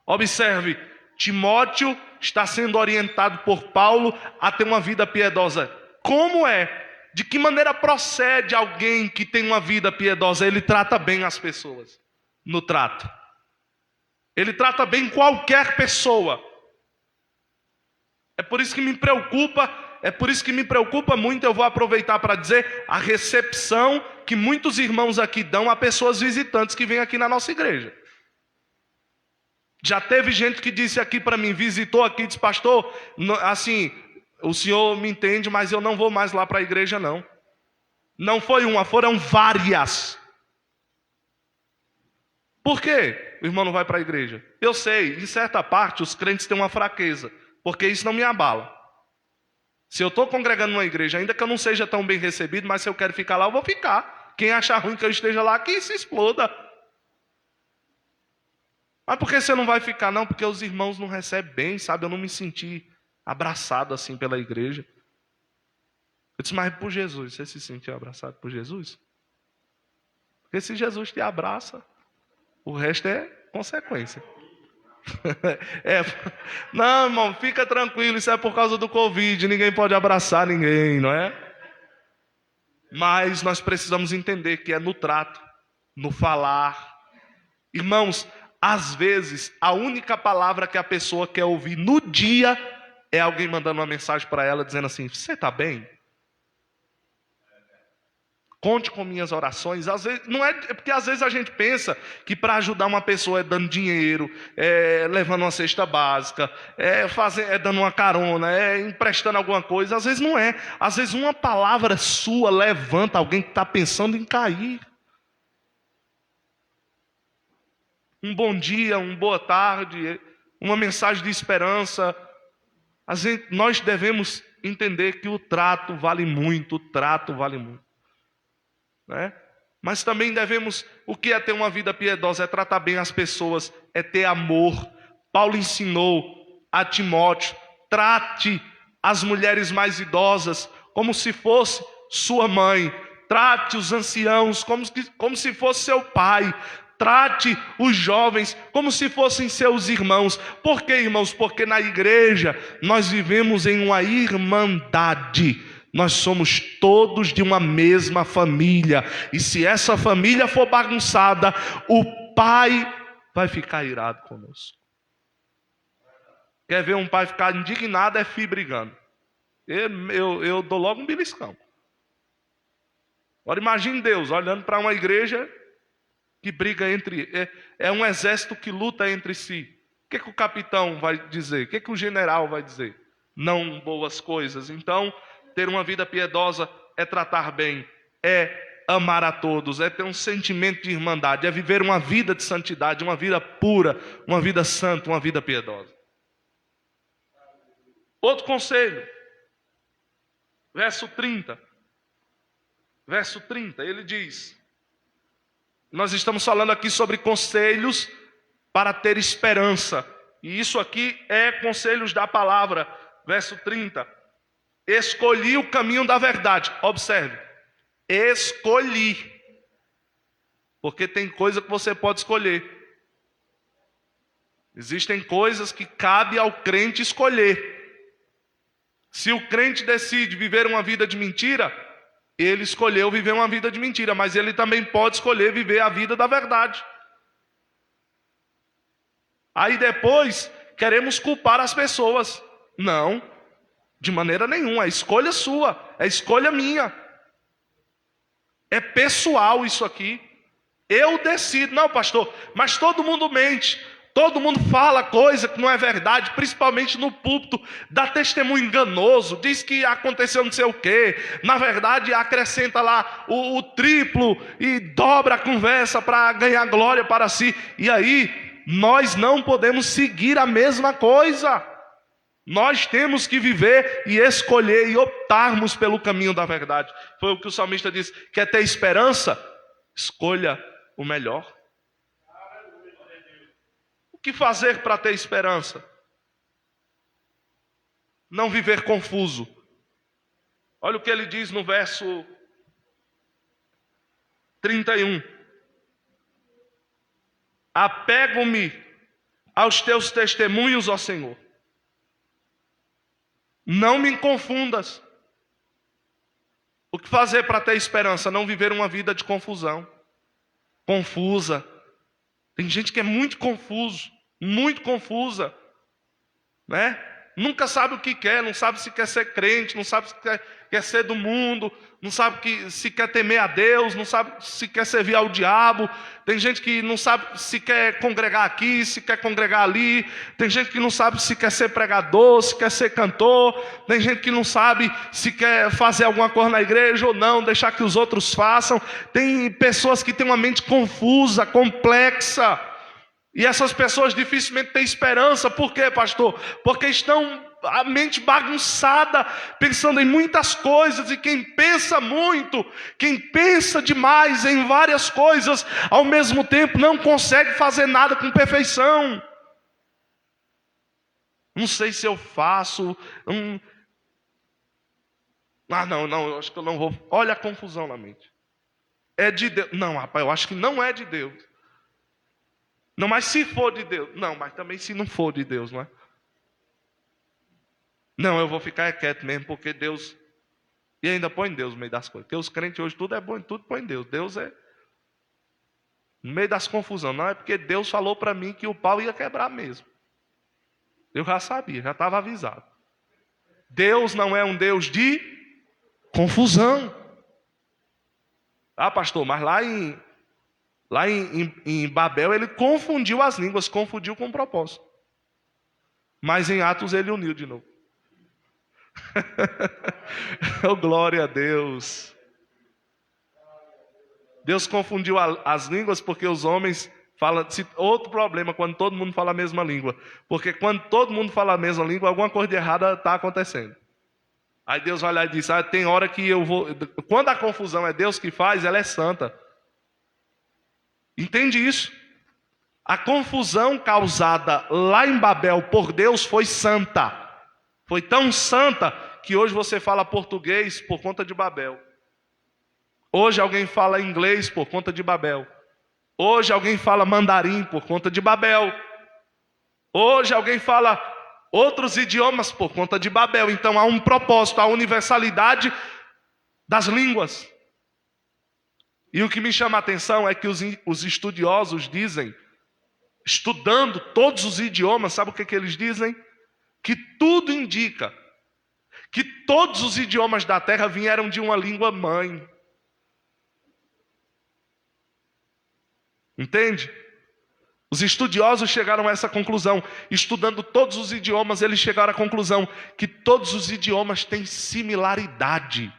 Observe, Timóteo está sendo orientado por Paulo a ter uma vida piedosa. Como é? De que maneira procede alguém que tem uma vida piedosa? Ele trata bem as pessoas no trato. Ele trata bem qualquer pessoa. É por isso que me preocupa muito, eu vou aproveitar para dizer, a recepção que muitos irmãos aqui dão a pessoas visitantes que vêm aqui na nossa igreja. Já teve gente que disse aqui para mim, visitou aqui, disse, pastor, assim, o senhor me entende, mas eu não vou mais lá para a igreja não. Não foi uma, foram várias. Por quê o irmão não vai para a igreja? Eu sei, em certa parte os crentes têm uma fraqueza, porque isso não me abala. Se eu estou congregando numa igreja, ainda que eu não seja tão bem recebido, mas se eu quero ficar lá, eu vou ficar. Quem achar ruim que eu esteja lá, que se exploda. Mas por que você não vai ficar? Não, porque os irmãos não recebem bem, sabe? Eu não me senti abraçado assim pela igreja. Eu disse, mas por Jesus, você se sentiu abraçado por Jesus? Porque se Jesus te abraça, o resto é consequência. Não, irmão, fica tranquilo, isso é por causa do Covid, ninguém pode abraçar ninguém, não é? Mas nós precisamos entender que é no trato, no falar. Irmãos, às vezes, a única palavra que a pessoa quer ouvir no dia é alguém mandando uma mensagem para ela dizendo assim, você está bem? Conte com minhas orações. Às vezes, não é porque às vezes a gente pensa que para ajudar uma pessoa é dando dinheiro, é levando uma cesta básica, é dando uma carona, é emprestando alguma coisa. Às vezes não é. Às vezes uma palavra sua levanta alguém que está pensando em cair. Um bom dia, uma boa tarde, uma mensagem de esperança. Nós devemos entender que o trato vale muito, né? Mas também devemos, o que é ter uma vida piedosa? É tratar bem as pessoas, é ter amor. Paulo ensinou a Timóteo, trate as mulheres mais idosas como se fosse sua mãe, trate os anciãos como se fosse seu pai, trate os jovens como se fossem seus irmãos. Por quê, irmãos? Porque na igreja nós vivemos em uma irmandade. Nós somos todos de uma mesma família. E se essa família for bagunçada, o pai vai ficar irado conosco. Quer ver um pai ficar indignado, é filho brigando. Eu dou logo um beliscão. Agora imagine Deus olhando para uma igreja que briga é um exército que luta entre si. O que o capitão vai dizer? O que o general vai dizer? Não boas coisas. Então, ter uma vida piedosa é tratar bem, é amar a todos, é ter um sentimento de irmandade, é viver uma vida de santidade, uma vida pura, uma vida santa, uma vida piedosa. Outro conselho, verso 30. Verso 30, ele diz, nós estamos falando aqui sobre conselhos para ter esperança, e isso aqui é conselhos da palavra. Verso 30, escolhi o caminho da verdade. Observe, escolhi, porque tem coisa que você pode escolher. Existem coisas que cabe ao crente escolher. Se o crente decide viver uma vida de mentira, ele escolheu viver uma vida de mentira, mas ele também pode escolher viver a vida da verdade. Aí depois queremos culpar as pessoas. Não, de maneira nenhuma, é escolha sua, é escolha minha. É pessoal isso aqui. Eu decido. Não, pastor, mas todo mundo mente. Todo mundo fala coisa que não é verdade, principalmente no púlpito, dá testemunho enganoso, diz que aconteceu não sei o quê, na verdade acrescenta lá o triplo e dobra a conversa para ganhar glória para si. E aí, nós não podemos seguir a mesma coisa. Nós temos que viver e escolher e optarmos pelo caminho da verdade. Foi o que o salmista disse: quer ter esperança? Escolha o melhor. O que fazer para ter esperança? Não viver confuso. Olha o que ele diz no verso 31. Apego-me aos teus testemunhos, ó Senhor. Não me confundas. O que fazer para ter esperança? Não viver uma vida de confusão. Confusa. Tem gente que é muito confuso, muito confusa, né? Nunca sabe o que quer, não sabe se quer ser crente, não sabe se quer ser do mundo, não sabe se quer temer a Deus, não sabe se quer servir ao diabo. Tem gente que não sabe se quer congregar aqui, se quer congregar ali. Tem gente que não sabe se quer ser pregador, se quer ser cantor. Tem gente que não sabe se quer fazer alguma coisa na igreja ou não, deixar que os outros façam. Tem pessoas que têm uma mente confusa, complexa. E essas pessoas dificilmente têm esperança. Por quê, pastor? Porque estão a mente bagunçada, pensando em muitas coisas. E quem pensa muito, quem pensa demais em várias coisas ao mesmo tempo, não consegue fazer nada com perfeição. Não sei se eu faço. Não, eu acho que eu não vou. Olha a confusão na mente. É de Deus. Não, rapaz, eu acho que não é de Deus. Não, mas se for de Deus. Não, mas também se não for de Deus, não é? Não, eu vou ficar quieto mesmo, porque Deus... E ainda põe Deus no meio das coisas. Porque os crentes hoje, tudo é bom, tudo põe Deus. Deus é... No meio das confusões. Não, é porque Deus falou para mim que o pau ia quebrar mesmo. Eu já sabia, já estava avisado. Deus não é um Deus de confusão. Ah, pastor, mas lá em Babel ele confundiu as línguas, confundiu com propósito. Mas em Atos ele uniu de novo. Oh, glória a Deus. Deus confundiu as línguas porque os homens falam. Outro problema quando todo mundo fala a mesma língua. Porque quando todo mundo fala a mesma língua, alguma coisa de errada está acontecendo. Aí Deus vai lá e diz: tem hora que eu vou. Quando a confusão é Deus que faz, ela é santa. Entende isso? A confusão causada lá em Babel por Deus foi santa. Foi tão santa que hoje você fala português por conta de Babel. Hoje alguém fala inglês por conta de Babel. Hoje alguém fala mandarim por conta de Babel. Hoje alguém fala outros idiomas por conta de Babel. Então há um propósito, a universalidade das línguas. E o que me chama a atenção é que os estudiosos dizem, estudando todos os idiomas, sabe o que eles dizem? Que tudo indica que todos os idiomas da terra vieram de uma língua mãe. Entende? Os estudiosos chegaram a essa conclusão. Estudando todos os idiomas, eles chegaram à conclusão que todos os idiomas têm similaridade.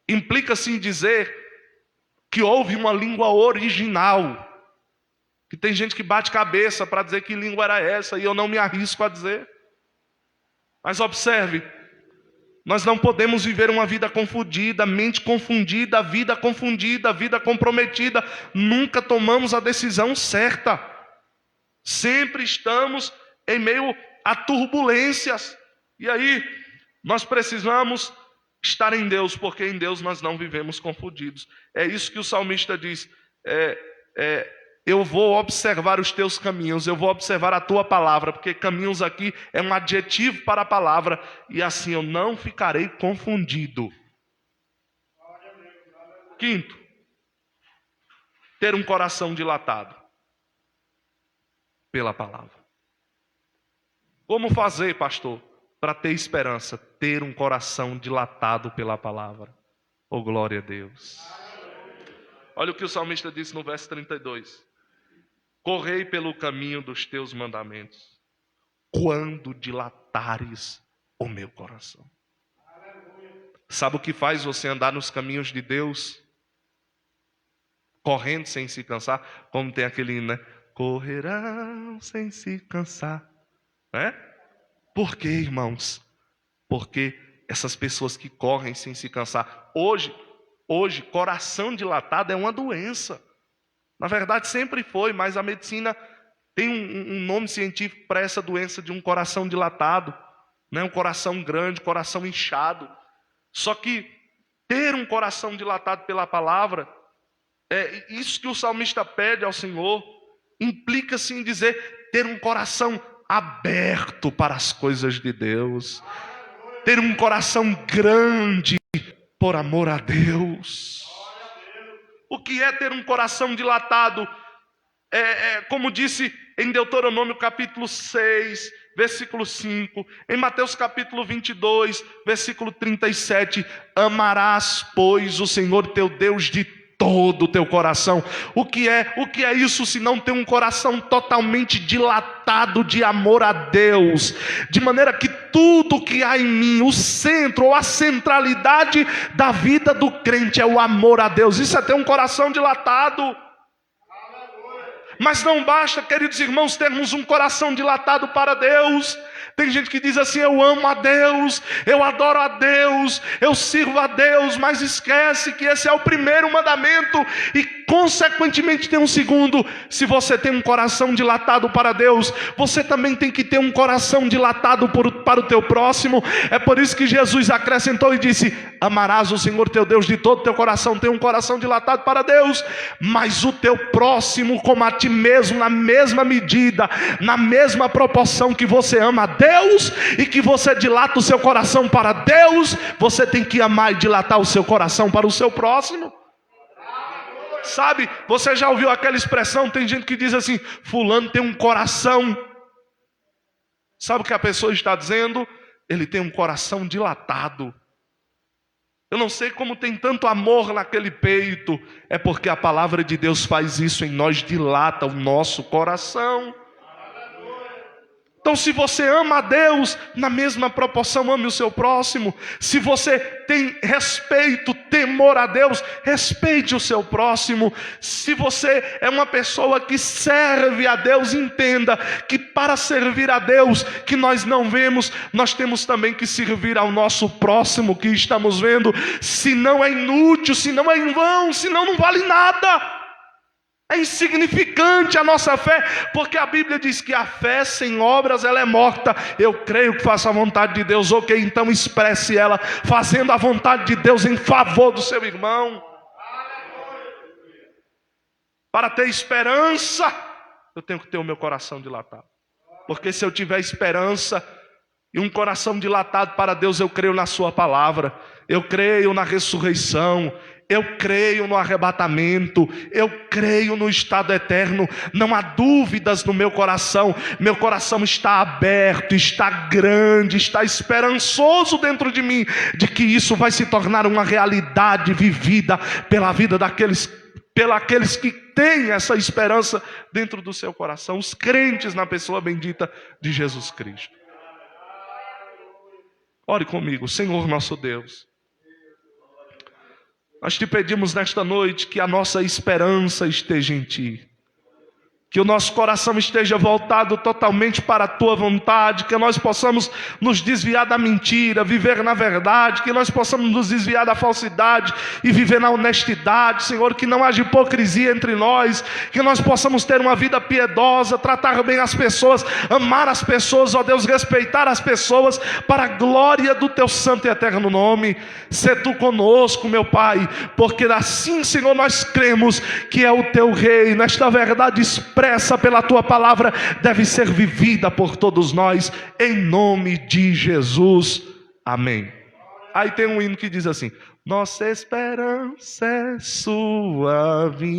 Implica-se em dizer que houve uma língua original. Que tem gente que bate cabeça para dizer que língua era essa, e eu não me arrisco a dizer. Mas observe, nós não podemos viver uma vida confundida, mente confundida, vida comprometida. Nunca tomamos a decisão certa. Sempre estamos em meio a turbulências. E aí, nós precisamos estar em Deus, porque em Deus nós não vivemos confundidos. É isso que o salmista diz. Eu vou observar os teus caminhos, eu vou observar a tua palavra, porque caminhos aqui é um adjetivo para a palavra, e assim eu não ficarei confundido. Quinto, ter um coração dilatado pela palavra. Como fazer, pastor, para ter esperança? Ter um coração dilatado pela palavra. Oh, glória a Deus. Olha o que o salmista disse no verso 32. Correi pelo caminho dos teus mandamentos, quando dilatares o meu coração. Sabe o que faz você andar nos caminhos de Deus? Correndo sem se cansar, como tem aquele hino, né? Correrão sem se cansar. Né? Por quê, irmãos? Porque essas pessoas que correm sem se cansar. Hoje, coração dilatado é uma doença. Na verdade, sempre foi, mas a medicina tem um nome científico para essa doença de um coração dilatado. Né? Um coração grande, coração inchado. Só que ter um coração dilatado pela palavra Isso que o salmista pede ao Senhor implica-se em dizer ter um coração aberto para as coisas de Deus, ter um coração grande por amor a Deus. O que é ter um coração dilatado? Como disse em Deuteronômio capítulo 6, versículo 5, em Mateus capítulo 22, versículo 37, amarás, pois, o Senhor teu Deus de todo o teu coração. O que é isso se não ter um coração totalmente dilatado de amor a Deus, de maneira que tudo que há em mim, o centro ou a centralidade da vida do crente é o amor a Deus. Isso é ter um coração dilatado. Mas não basta, queridos irmãos, termos um coração dilatado para Deus. Tem gente que diz assim: eu amo a Deus, eu adoro a Deus, eu sirvo a Deus, mas esquece que esse é o primeiro mandamento e consequentemente tem um segundo. Se você tem um coração dilatado para Deus, você também tem que ter um coração dilatado para o teu próximo. É por isso que Jesus acrescentou e disse: amarás o Senhor teu Deus de todo o teu coração. Tem um coração dilatado para Deus, mas o teu próximo como a ti mesmo, na mesma medida, na mesma proporção que você ama a Deus e que você dilata o seu coração para Deus, você tem que amar e dilatar o seu coração para o seu próximo. Sabe, você já ouviu aquela expressão? Tem gente que diz assim: fulano tem um coração. Sabe o que a pessoa está dizendo? Ele tem um coração dilatado. Eu não sei como tem tanto amor naquele peito. É porque a palavra de Deus faz isso em nós, dilata o nosso coração. Então, se você ama a Deus, na mesma proporção ame o seu próximo. Se você tem respeito, temor a Deus, respeite o seu próximo. Se você é uma pessoa que serve a Deus, entenda que para servir a Deus, que nós não vemos, nós temos também que servir ao nosso próximo que estamos vendo. Senão é inútil, senão é em vão, senão não vale nada. É insignificante a nossa fé, porque a Bíblia diz que a fé sem obras ela é morta. Eu creio que faço a vontade de Deus, ok, então expresse ela, fazendo a vontade de Deus em favor do seu irmão. Para ter esperança, eu tenho que ter o meu coração dilatado, porque se eu tiver esperança e um coração dilatado para Deus, eu creio na sua palavra, eu creio na ressurreição, eu creio no arrebatamento, eu creio no estado eterno. Não há dúvidas no meu coração está aberto, está grande, está esperançoso dentro de mim, de que isso vai se tornar uma realidade vivida pela vida aqueles que têm essa esperança dentro do seu coração, os crentes na pessoa bendita de Jesus Cristo. Ore comigo. Senhor nosso Deus, nós te pedimos nesta noite que a nossa esperança esteja em Ti, que o nosso coração esteja voltado totalmente para a Tua vontade, que nós possamos nos desviar da mentira, viver na verdade, que nós possamos nos desviar da falsidade e viver na honestidade, Senhor, que não haja hipocrisia entre nós, que nós possamos ter uma vida piedosa, tratar bem as pessoas, amar as pessoas, ó Deus, respeitar as pessoas, para a glória do Teu santo e eterno nome. Sê Tu conosco, meu Pai, porque assim, Senhor, nós cremos que é o Teu reino, esta verdade expressa pela Tua palavra deve ser vivida por todos nós, em nome de Jesus, amém. Aí tem um hino que diz assim: nossa esperança é Sua vinda.